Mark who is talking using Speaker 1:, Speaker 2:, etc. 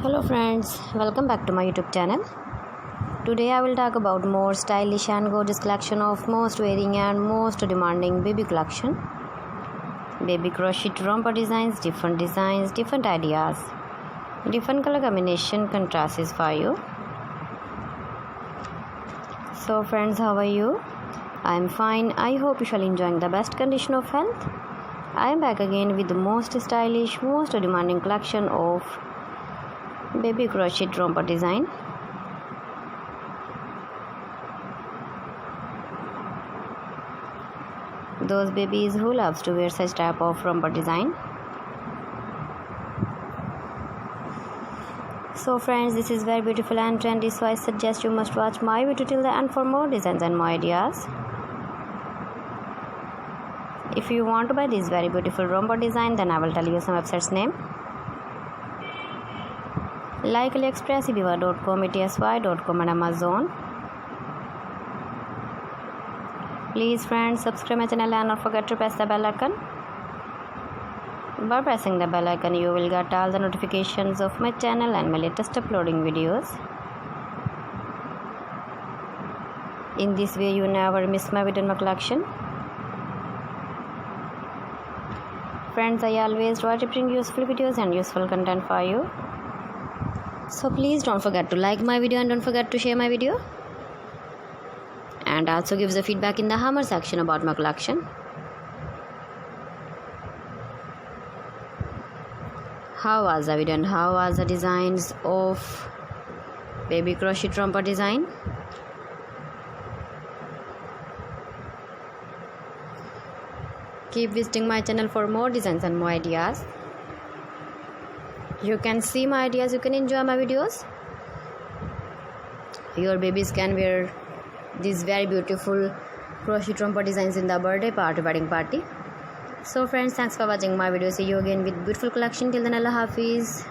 Speaker 1: Hello friends, welcome back to my YouTube channel. Today I will talk about more stylish and gorgeous collection of most wearing and most demanding baby collection. Baby crochet romper designs, different ideas, different color combination contrasts for you. So friends, how are you? I am fine. I hope you shall enjoying the best condition of health. I am back again with the most stylish, most demanding collection of baby crochet romper design. Those babies who loves to wear such type of romper design. So friends, this is very beautiful and trendy, so I suggest you must watch my video till the end for more designs and more ideas. If you want to buy this very beautiful romper design, then I will tell you some websites name like AliExpress, ibiva.com, etsy.com and Amazon. Please friends, subscribe my channel and not forget to press the bell icon. By pressing the bell icon, you will get all the notifications of my channel and my latest uploading videos. In this way, you never miss my video in my collection. Friends, I always try to bring useful videos and useful content for you. So please don't forget to like my video and don't forget to share my video. And also give the feedback in the hammer section about my collection. How was the video and how was the designs of baby crochet romper design? Keep visiting my channel for more designs and more ideas. You can see my ideas, you can enjoy my videos. Your babies can wear these very beautiful crochet romper designs in the birthday party, wedding party. So friends, thanks for watching my video. See you again with beautiful collection. Till then, Allah Hafiz.